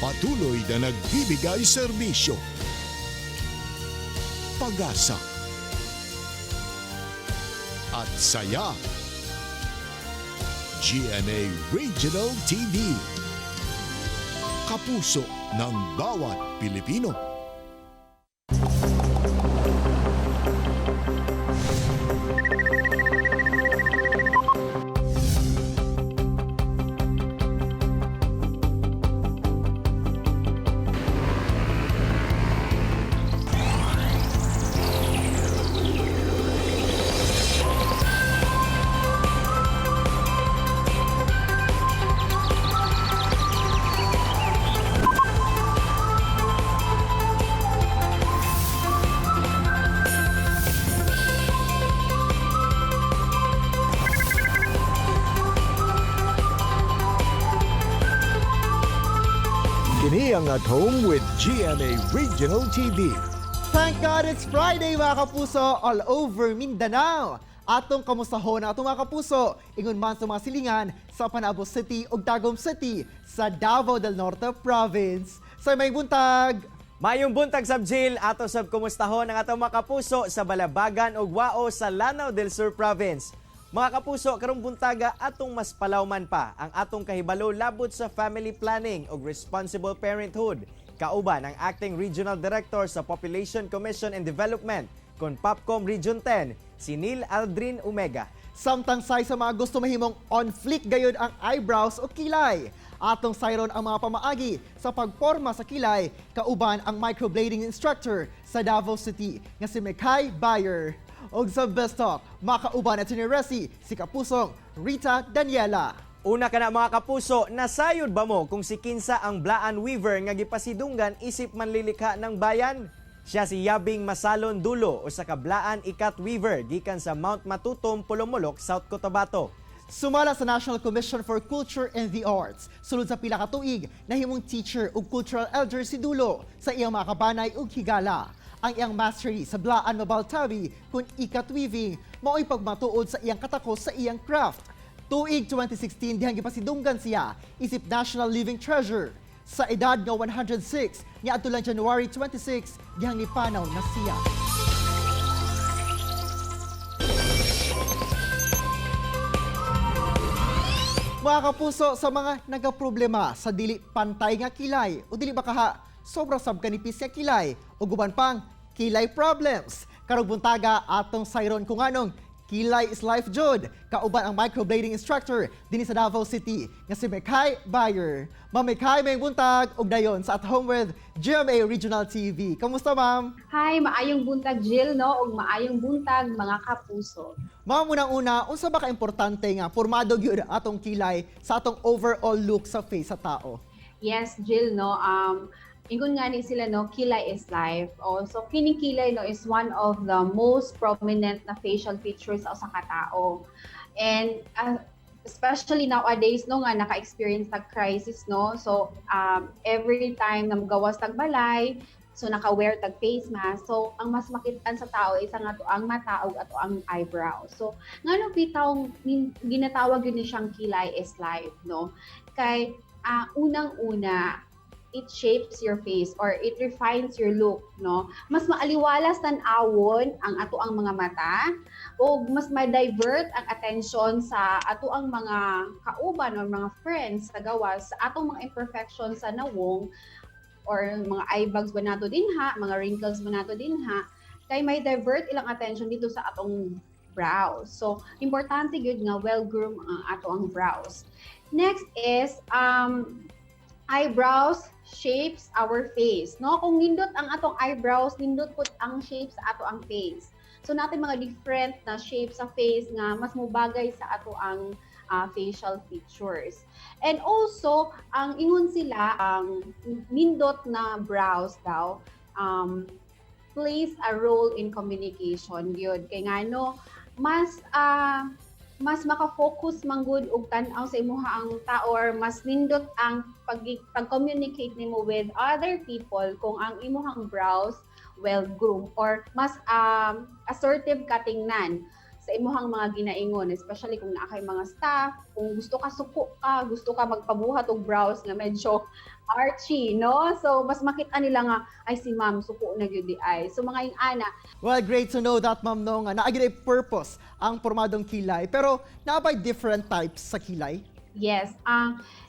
Patuloy na nagbibigay serbisyo. Pag-asa at saya. GMA Regional TV. Kapuso ng bawat Pilipino. Kini ang At Home with GMA Regional TV. Thank God it's Friday mga kapuso all over Mindanao. Atong kamustahon atong mga kapuso, ingon man sa mga silingan sa Panabo City ug Tagum City sa Davao del Norte Province. Sa may buntag, Mayong buntag sab Jill, ato sab kumustahon ang atong mga kapuso sa Balabagan ug Wao sa Lanao del Sur Province. Mga kapuso, karong buntaga atong mas palawman pa ang atong kahibalo labot sa family planning ug responsible parenthood. Kauban ang Acting Regional Director sa Population Commission and Development kon Popcom Region 10, si Neil Aldrin Omega. samtang say sa mga gusto mahimong on fleek gayud ang eyebrows o kilay. Atong sayron ang mga pamaagi sa pagporma sa kilay, kauban ang microblading instructor sa Davao City nga si Mekay Bayer. Og sa Best Talk, makauban at siniresi si Kapusong Rita Daniela. Una ka na mga kapuso, nasayod ba mo kung si Kinsa ang Blaan Weaver nga gipasidunggan isip manlilikha ng bayan? Siya si Yabing Masalon Dulo o sa Kablaan Ikat Weaver gikan sa Mount Matutom, Polomolok, South Cotabato. Sumala sa National Commission for Culture and the Arts. Sulod sa pila ka tuig, nahimong teacher ug cultural elder si Dulo sa iyang mga kabanay ug higala. Ang iyang mastery sa Blaan Mabaltawi kung ikat weaving mao'y pagmatuod sa iyang katakos sa iyang craft. Tuig 2016 dihang gipasidunggan siya isip National Living Treasure. Sa edad nga 106 niya adtulan January 26 dihang nipanaw na siya. Mga kapuso, sa mga nagaproblema sa dili pantay nga kilay o dili bakaha sobra sab kanipis nga kilay o guban pang kilay problems. Karong buntaga atong sayron kung anong kilay is life jud. Kauban ang microblading instructor dinhi sa Davao City nga si Mekay Bayer. Ma'am Mekay, may buntag og dayon sa At Home with GMA Regional TV. Kamusta ma'am? Hi, maayong buntag Jill, no? Ug maayong buntag mga kapuso. Ma'am, unang-una, unsa ba ka importante nga pormado gyud atong kilay sa atong overall look sa face sa tao? Yes, Jill, no? Ingon nga ni sila, no, kilay is life. Oh, so kining kilay, no, is one of the most prominent na facial features sa usa ka tao. And especially nowadays, no, nga naka-experience tag crisis, no. So every time na magawas tag balay, so naka-wear tag face mask. So ang mas makitaan sa tao is ang ato ang mata ug ato ang eyebrow. So ngano bitaw ginatawag yun ni siyang kilay is life, no. Kay unang-una, it shapes your face or it refines your look, no? Mas maaliwalas tan-awon ang ato ang mga mata o mas ma-divert ang attention sa ato ang mga kauban o mga friends sa gawas sa atong mga imperfections sa nawong or mga eye bags ba nato dinha, mga wrinkles ba nato dinha, kay may divert ilang attention dito sa atong brows. So, importante gyud nga well-groomed ang ato ang brows. Next is eyebrows shapes our face, no? Kung nindot ang atong eyebrows, nindot pud ang shape sa ato ang face. So natin mga different na shapes sa face nga mas mobagay sa ato ang facial features. And also, ang ingon sila, ang nindot na brows daw plays a role in communication gyud. Kay ngano mas maka-focus manggod og tan-aw sa imuha ang tao or mas nindot ang pag-communicate nimo with other people kung ang imuhang brows well groomed or mas assertive ka tingnan sa sa imuhang mga ginaingon, especially kung naa kay mga staff, kung gusto ka suko ka, gusto ka magpabuhat og brows nga medyo archy, no? So mas makita nila nga ay si ma'am suko na gyud di ay. So mga ana, Well, great to know that, ma'am, no, nga naagay purpose ang pormadong kilay. Pero naabay different types sa kilay? yes,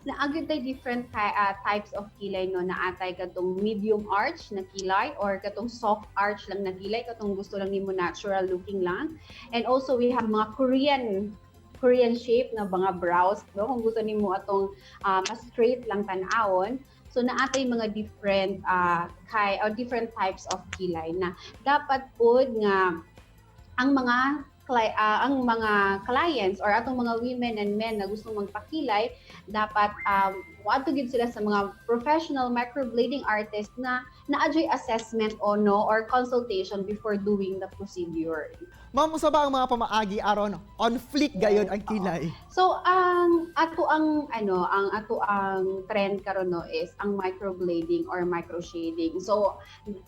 naagid tay different types of kilay no, naatay katong medium arch na kilay or katong soft arch lang na kilay, katong gusto lang nimo natural looking lang. And also we have mga Korean shape na mga brows, no? Kung gusto nimo atong mas straight lang tan-awon. So naatay mga different different types of kilay na dapat pod nga ang mga clients or atong mga women and men na gustong magpakilay dapat wato gid sila sa mga professional microblading artist na na-adjust assessment o no or consultation before doing the procedure. Ma'am, usa ba ang mga pamaagi aron on fleek gayon ang kilay? So ang ato ang trend karon no is ang microblading or microshading. So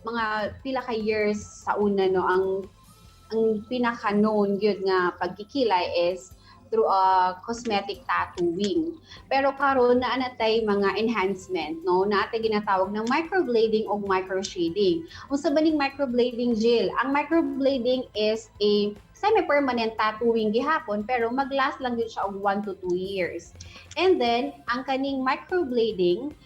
mga pila ka years sa una no ang pinaka-known yun nga pagkikilay is through cosmetic tattooing. Pero karon na natay mga enhancement, no? Naatay ginatawag ng microblading o microshading. Unsa ba ning microblading, Jill? Ang microblading is a semi-permanent tattooing gihapon pero mag-last lang yun siya og 1 to 2 years. And then, ang kaning microblading,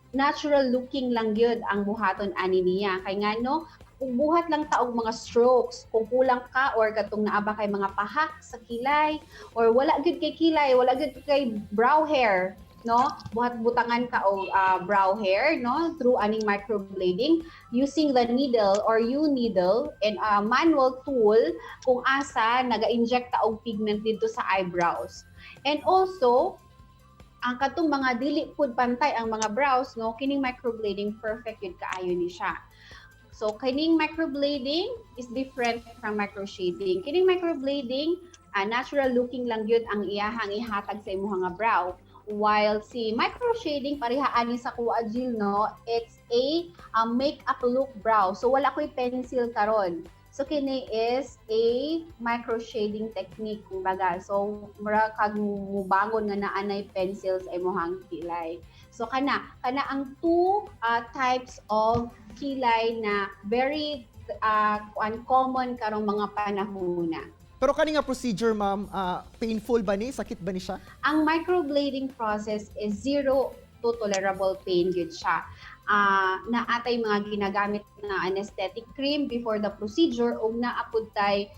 natural looking lang yun ang buhaton ani niya. Kay nga no, kung buhat lang taog mga strokes, kung kulang ka or katong naaba kay mga pahak sa kilay or wala gyud kay kilay, wala gyud kay brow hair, no? Buhat butangan ka og brow hair, no? Through aning microblading using the needle or U-needle and a manual tool kung asa naga-inject ta og pigment dito sa eyebrows. And also ang katong mga dili pud pantay ang mga brows, no? Kining microblading perfect yun kaayo ni siya. So, kining microblading is different from microshading. Kining microblading, natural looking lang yun ang iyahang ihatag sa imong nga brow. While si microshading, parihaan ni sa kuha, Jill, no? It's a makeup look brow. So, wala ko'y pencil karon. So, kini is a microshading technique, kumbaga. So, mura kag mubangon nga naanay pencil sa imong kilay. So kana ang two types of kilay na very uncommon karong mga panahona. Pero kani nga procedure, ma'am, painful ba ni? Sakit ba ni siya? Ang microblading process is zero to tolerable pain gyud siya. Naatay mga ginagamit na anesthetic cream before the procedure o naapod tay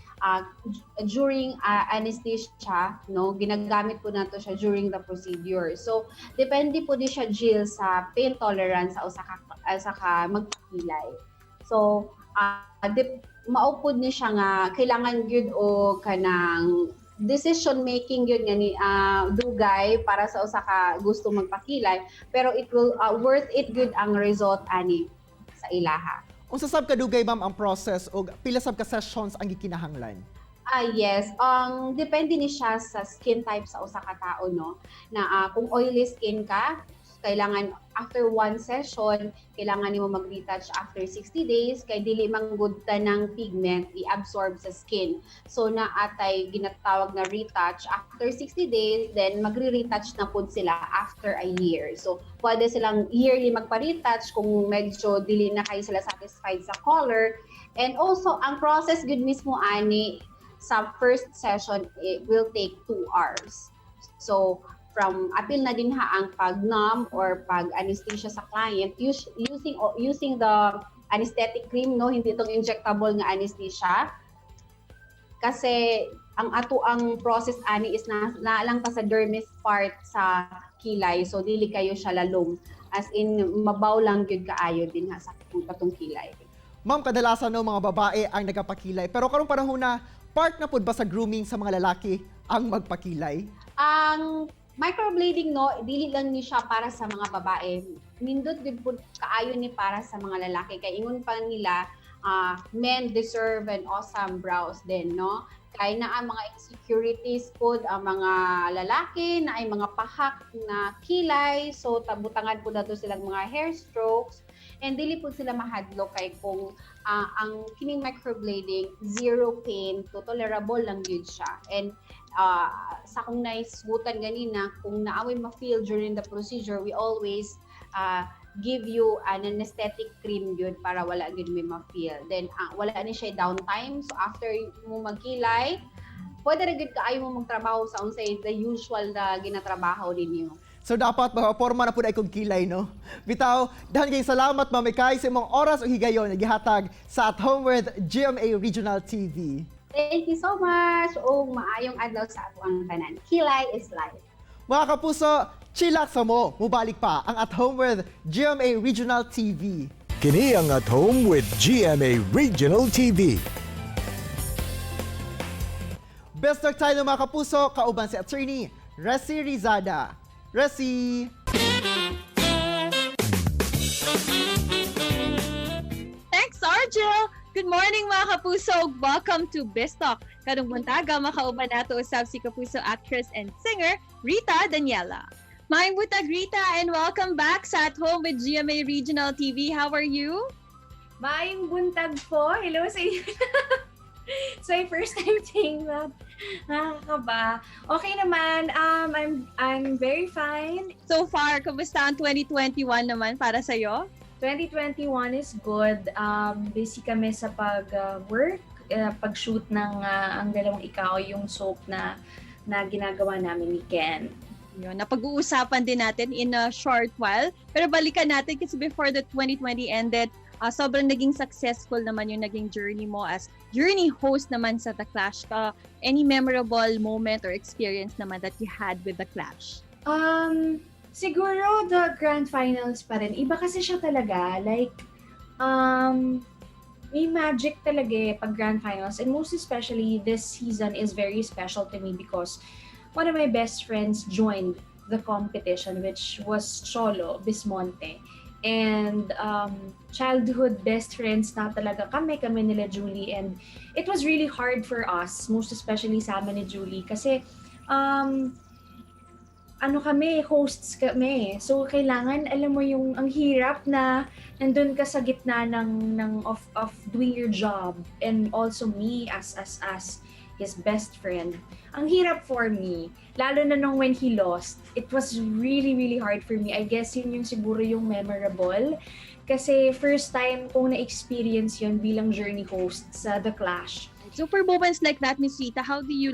during anesthesia, no, ginagamit po nato siya during the procedure. So depende po di siya, Jill, sa pain tolerance sa usa ka magpakilay. So maupod ni siya nga kailangan gyud o kanang decision making yun nga ni dugay para sa usa ka gusto magpakilay, pero it will worth it good ang result ani sa ilaha. Unsa sab kadugay, ma'am, ang process o pila sab ka sessions ang gikinahanglan? Yes, depende ni siya sa skin type sa usa ka tao, no, na kung oily skin ka, kailangan after one session, kailangan nimo mag-retouch after 60 days kay dili manggod ta ng pigment i-absorb sa skin. So naatay ginatawag na retouch after 60 days, then magre-retouch na pud sila after a year. So pwede silang yearly magpa-retouch kung medyo dili na kayo sila satisfied sa color. And also ang process gud mismo ani sa first session, it will take 2 hours. So from apil na din ang pag-numb or pag-anesthesia sa client using the anesthetic cream, no, hindi itong injectable nga anesthesia. Kasi ang process ani is na lang pa sa dermis part sa kilay, so dili kayo siya lalong, as in mabaw lang gyud kaayo din sa katong kilay. Ma'am, kadalasan no mga babae ang nagapakilay, pero karong panahon na part na pud ba sa grooming sa mga lalaki ang magpakilay? Ang microblading, no, dili lang ni siya para sa mga babae. Nindot din po kaayo ni para sa mga lalaki. Kay ingon pa nila, men deserve an awesome brows din, no? Kay na ang mga insecurities po ang mga lalaki, na ay mga pahak na kilay, so tabutangan po dato silang mga hair strokes. And dili po sila mahadlok kay kung ang kining microblading, zero pain, to tolerable lang yun siya. And sa kung naisgutan ganina, kung naaway ma-feel during the procedure, we always give you an anesthetic cream yun para wala yun may ma-feel. Then wala ni siya downtime. So after mo magkilay, pwede rin gud kaayo mo magtrabaho sa unsay the usual na ginatrabaho ninyo. So dapat mapaporma na po na ikong kilay, no? Bitaw, dahan kayong salamat, Ma'am Mikay, sa imong oras o higayon na gihatag sa At Home with GMA Regional TV. Thank you so much. O maayong adlaw sa ato ang tanan. Kilay is life. Mga kapuso, chillax mo, mubalik pa ang At Home with GMA Regional TV. Kini ang At Home with GMA Regional TV. Best talk tayo mga kapuso, kauban si Attorney Resi Rizada. Resi! Thanks, Argel! Good morning mga kapuso! Welcome to Best Talk. Kadong buntaga, makauban nato usab si kapuso actress and singer Rita Daniela. Maayong buntag Rita and welcome back sa At Home with GMA Regional TV. How are you? Maayong buntag po. Hello sa inyo. So, first time saying that. Nakakaba. Okay naman. I'm very fine. So far, kamusta ang 2021 naman para sa'yo? 2021 is good. Busy kami sa pag-work, pag-shoot ng Ang Dalawang Ikaw, yung soap na ginagawa namin ni Ken. Yun, napag-uusapan din natin in a short while. Pero balikan natin kasi before the 2020 ended, sobrang naging successful naman yung naging journey mo as journey host naman sa The Clash. Any memorable moment or experience naman that you had with The Clash? Siguro the grand finals pa rin. Iba kasi siya talaga. Like, may magic talaga pag grand finals. And most especially, this season is very special to me because one of my best friends joined the competition, which was Cholo Bismonte. And childhood best friends na talaga kami nila Julie. And it was really hard for us, most especially sa amin ni Julie. Kasi, hosts kami. So, kailangan, alam mo yung, ang hirap na nandun ka sa gitna of doing your job. And also me as his best friend. Ang hirap for me, lalo na nung when he lost, it was really, really hard for me. I guess yun yung siguro yung memorable. Kasi first time kong na-experience yun bilang journey host sa The Clash. So for moments like that, Miss Rita, how do you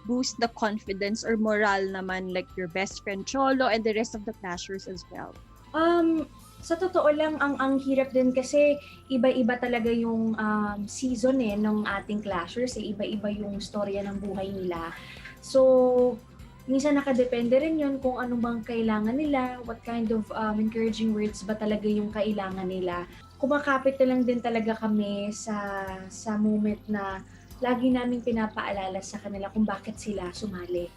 boost the confidence or morale naman your best friend Cholo and the rest of the Clashers as well? Sa totoo lang, ang hirap din kasi iba-iba talaga yung season ng ating Clashers. Iba-iba yung storya ng buhay nila. So, minsan nakadepende rin yun kung ano bang kailangan nila, what kind of encouraging words ba talaga yung kailangan nila. Kumakapit na lang din talaga kami sa moment na lagi naming pinapaalala sa kanila kung bakit sila sumali.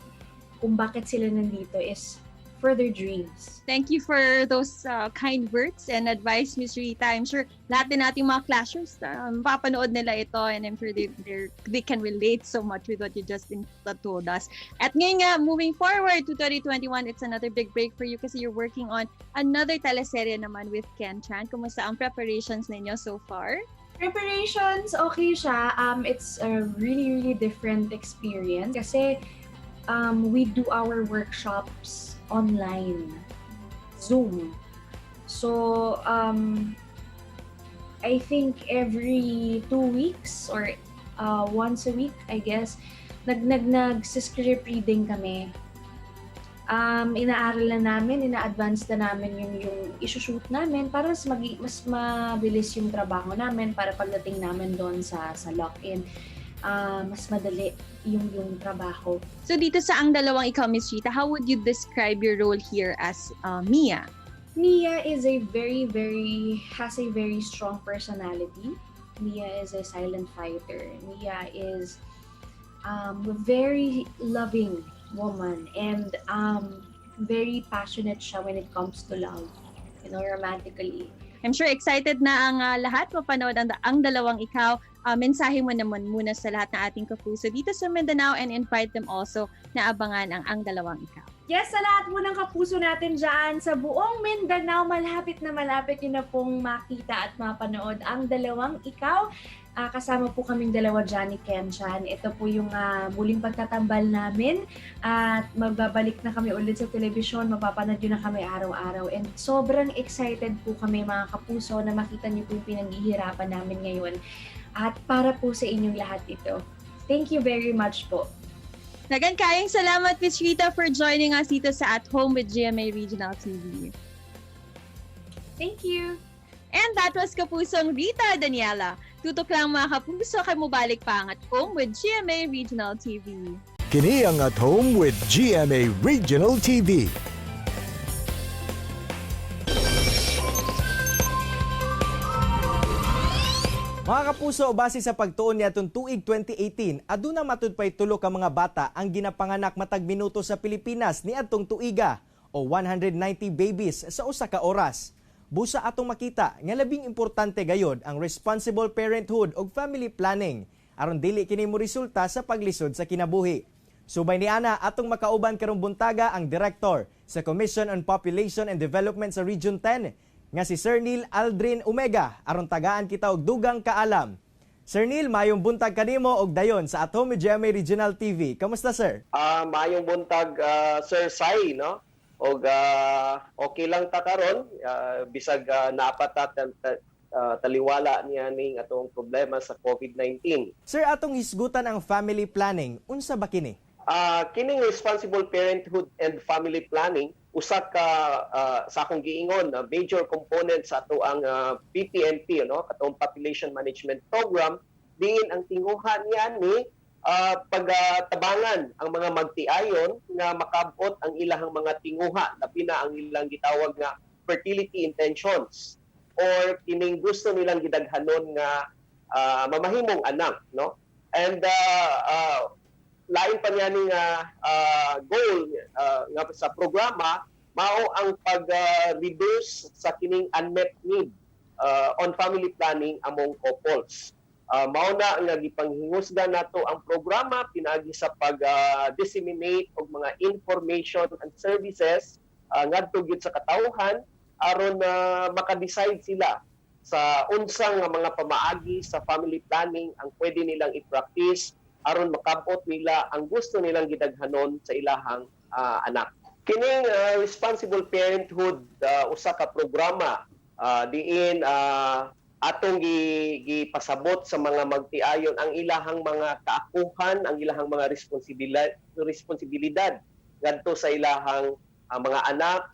Kung bakit sila nandito is for their dreams. Thank you for those kind words and advice, Miss Rita. I'm sure lahat din nating mga Clashers, mapapanood nila ito and I'm sure they can relate so much with what you just told us. At ngayon nga, moving forward to 2021, it's another big break for you kasi you're working on another teleserye naman with Ken Chan. Kumusta ang preparations ninyo so far? Preparations, okay siya. It's a really, really different experience kasi we do our workshops online, Zoom. So, I think every 2 weeks or once a week, I guess, nag-script reading kami. Inaaral na namin, ina-advance na namin yung isushoot namin para mas mabilis yung trabaho namin para pagdating namin doon sa lock-in. Mas madali yung trabaho. So dito sa Ang Dalawang Ikaw, Miss Rita, how would you describe your role here as Mia? Mia is has a very strong personality. Mia is a silent fighter. Mia is a very loving woman and very passionate siya when it comes to love, romantically. I'm sure excited na ang lahat mapanood ang Dalawang Ikaw. Mensahe mo naman muna sa lahat ng ating kapuso dito sa Mindanao and invite them also na abangan ang Dalawang Ikaw. Yes, sa lahat po ng kapuso natin dyan sa buong Mindanao, malapit na malapit yun na pong makita at mapanood ang Dalawang Ikaw. Kasama po kaming dalawa dyan ni Ken dyan. Ito po yung muling pagtatambal namin at magbabalik na kami ulit sa telebisyon. Mapapanood yun na kami araw-araw. And sobrang excited po kami mga kapuso na makita niyo po yung pinaghihirapan namin ngayon. At para po sa inyong lahat ito. Thank you very much po. Kayang salamat, Miss Rita, for joining us dito sa At Home with GMA Regional TV. Thank you. And that was Kapusong Rita Daniela. Tutok lang mga kapuso kay mubalik pa ang At Home with GMA Regional TV. Kini ang At Home with GMA Regional TV. Mga kapuso, base sa pagtuon niya itong tuig 2018, aduna matud pa'y tulo ka mga bata ang ginapanganak matag minuto sa Pilipinas ni atong tuiga o 190 babies sa usa ka oras. Busa atong makita nga labing importante gayod ang responsible parenthood o family planning aron dili kini mo resulta sa paglisod sa kinabuhi. Subay ni ana atong makauban karong buntaga ang Director sa Commission on Population and Development sa Region 10 nga si Sir Neil Aldrin Omega aron tagaan kita og dugang kaalam. Sir Neil, mayong buntag kanimo og dayon sa At Home with GMA Regional TV. Kamusta, sir? Mayong buntag, Sir Sai, no? Og okay lang ta karon, bisag naapat taliwala niya ning atong problema sa COVID-19. Sir, atong hisgutan ang family planning. Unsa ba kini? Kining responsible parenthood and family planning usa ka sa akong giingon major component sa ato ang PPMP, no, katong Population Management Program, diin ang tinguhan niya ni pagtabangan ang mga magtiayon nga makabot ang ilahang mga tinguha, labi na ang ilang gitawag nga fertility intentions or kining gusto nilang gidaghanon nga mamahimong anak, no. And lain pa niya ning goal nga sa programa mao ang pag-reduce sa kining unmet need on family planning among couples. Mao na nga gipanghingusgan nato ang programa pinaagi sa pag-disseminate og mga information and services ngadto gyud sa katawhan aron maka-decide sila sa unsang mga pamaagi sa family planning ang pwede nilang i-practice aron makabot nila ang gusto nilang gidaghanon sa ilahang anak. Kining responsible parenthood usa ka programa diin atong gipasabot sa mga magtiayon ang ilahang mga kaakuhan, ang ilahang mga responsibilidad ngadto sa ilahang mga anak,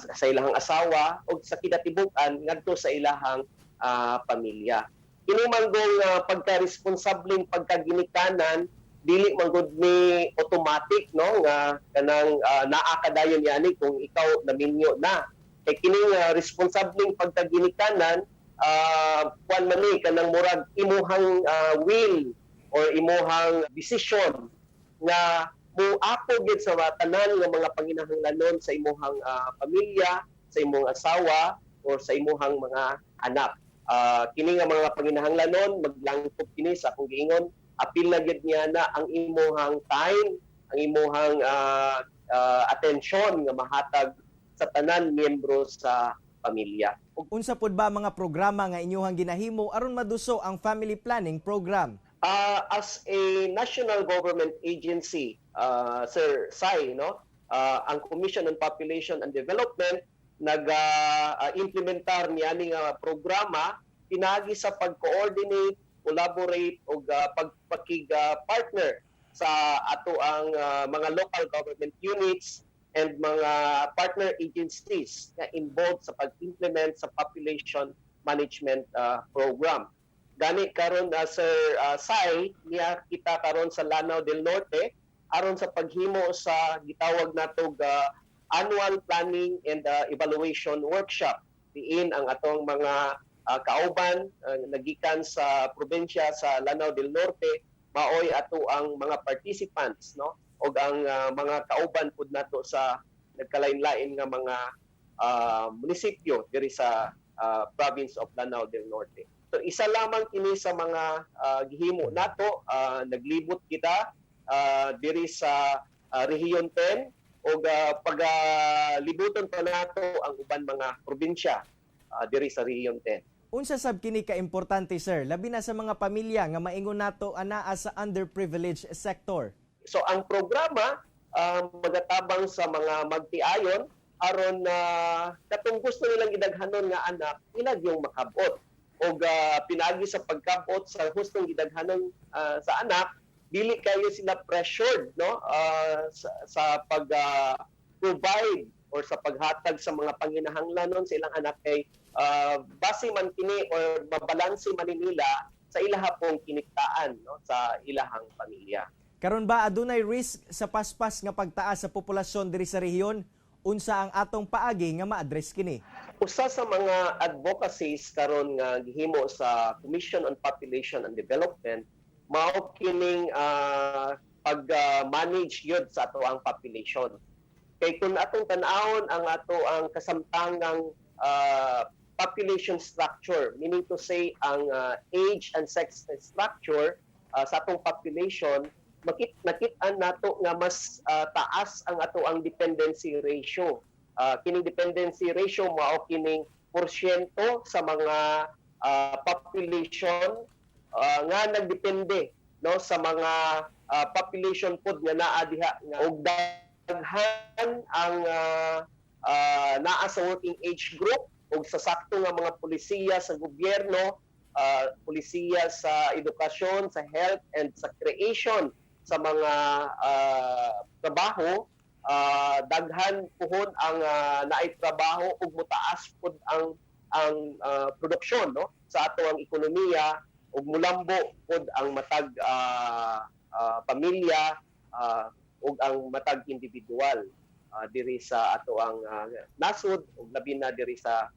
sa ilahang asawa o sa kinatibuk-an ngadto sa ilahang pamilya. Kini manggong pagka-responsableng pagkaginikanan dili manggod ni automatic, no, nga kanang naa kadayon yani kung ikaw naminyo na kay kining responsableng pagkaginikanan kuan man ni kanang murag imuhang will or imuhang decision nga muapo gid sa tanan nga mga panginahanglanon sa imuhang pamilya, sa imong asawa or sa imuhang mga anak. Kini nga mga panginahanglanon maglangkop kini sa akong giingon apil na gid niya na ang imuhang time, ang imuhang atensyon nga mahatag sa tanan miyembro sa pamilya. Ug unsa pod ba mga programa nga inyong ginahimo aron maduso ang family planning program? As a national government agency, Sir Sai, no, ang Commission on Population and Development nag-implementar niya ning programa pinagi sa pag-coordinate, collaborate o pagpakig-partner sa ato ang mga local government units and mga partner agencies na involved sa pag-implement sa population management program. Gani karon Sir Sai, niya kita karon sa Lanao del Norte aron sa paghimo sa gitawag natog annual planning and evaluation workshop. Diin ang atong mga kauban nagikan sa probinsya sa Lanao del Norte maoy ato ang mga participants, no, og ang mga kauban pud nato sa nagkalain-lain nga mga munisipyo diri sa province of Lanao del Norte. So isa lamang kini sa mga gihimo nato, naglibot kita diri sa Region 10 o paglibuton pa nato ang uban mga probinsya diri sa Region 10. Unsa sab kini ka importante sir, labi na sa mga pamilya nga maingon nato anaa sa underprivileged sector. So ang programa magatabang sa mga magtiayon aron katong gusto nilang gidaghanon nga anak ilag yung makabot o pinagi sa pagkabot sa hustong gidaghanon sa anak dili kayo sila pressured no sa pag provide or sa paghatag sa mga panginahanglanon sa ilang anak kay base man kini or mabalanse man nila sa ilaha pong kiniktaan no sa ilahang pamilya. Karon ba adunay risk sa paspas nga pagtaas sa populasyon diri sa rehiyon? Unsa ang atong paagi nga ma-address kini? Usa sa mga advocacies karon nga gihimo sa Commission on Population and Development mao kining pag-manage yun sa ato ang population. Kay kung atong tan-awon ang ato ang kasamtangang population structure, meaning to say ang age and sex structure sa atong population, nakit-an nato nga mas taas ang ato ang dependency ratio. Kining dependency ratio mao kining porsyento sa mga population nga nagdepende no sa mga population pod nga naa diha nga og daghan ang naa sa working age group ug sa sakto nga mga pulisiya sa gobyerno, pulisiya sa edukasyon, sa health and sa creation sa mga trabaho, daghan puhon ang naay trabaho ug motaas pud ang produksyon no sa ato ang ekonomiya ug mulambo pud ang matag pamilya ug ang matag individual diri sa ato ang nasud ug labi na diri sa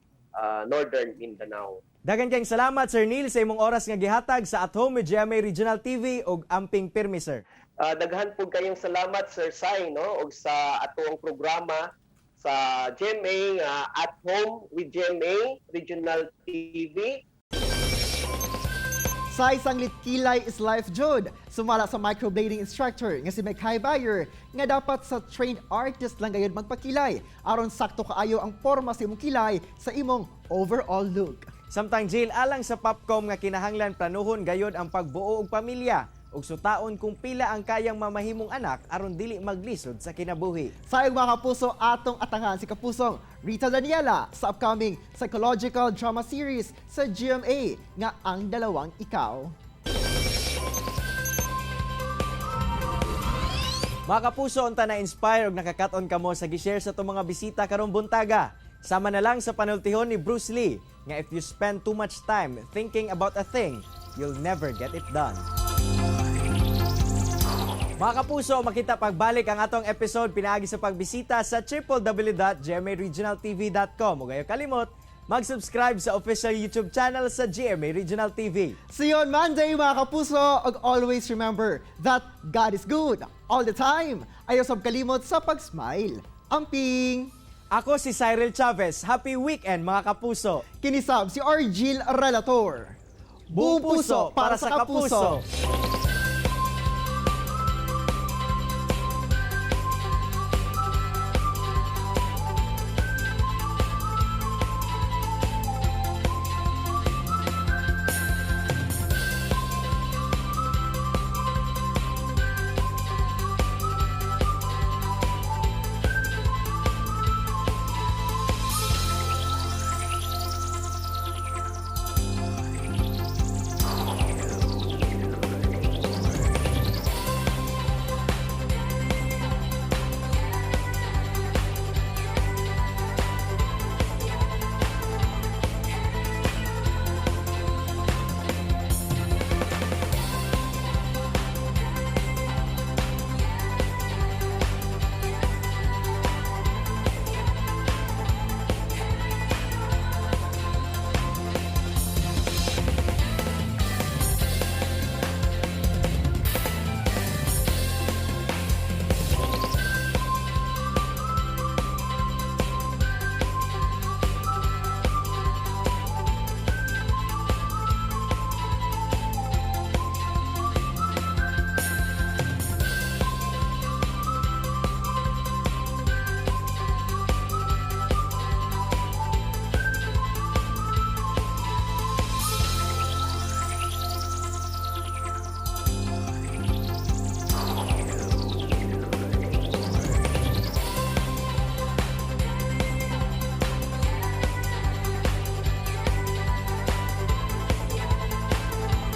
Northern Mindanao. Daghang kayong salamat Sir Neil sa imong oras nga gihatag sa At Home with GMA Regional TV ug Amping Pirmi sir. Daghan po kayong salamat Sir Sai no og sa ato ang programa sa GMA At Home with GMA Regional TV. Sa isang litkilay is life jud. Sumala sa microblading instructor nga si Mekhay Bayer nga dapat sa trained artist lang gayud magpakilay aron sakto kaayo ang porma sa imong kilay sa imong overall look. Samtang Jill alang sa Popcom nga kinahanglan planuhon gayod ang pagbuo og pamilya ug sutaon kung pila ang kayang mamahimong anak aron dili maglisod sa kinabuhi. Sayang mga kapuso, atong atangan si Kapusong Rita Daniela sa upcoming psychological drama series sa GMA nga Ang Dalawang Ikaw. Mga kapuso, unta na-inspire ug nakakaton kamo sa gi-share sa itong mga bisita karong buntaga. Sama na lang sa panultihon ni Bruce Lee nga if you spend too much time thinking about a thing, you'll never get it done. Mga kapuso, makita pagbalik ang atong episode pinaagi sa pagbisita sa www.gmaregionaltv.com. Ug ayo kalimot, mag-subscribe sa official YouTube channel sa GMA Regional TV. See you on Monday mga kapuso, ug always remember that God is good all the time. Ayaw sab kalimot sa pag-smile. Amping! Ako si Cyril Chavez. Happy weekend mga kapuso. Kinisab si Argil Relator. Buong puso para sa kapuso.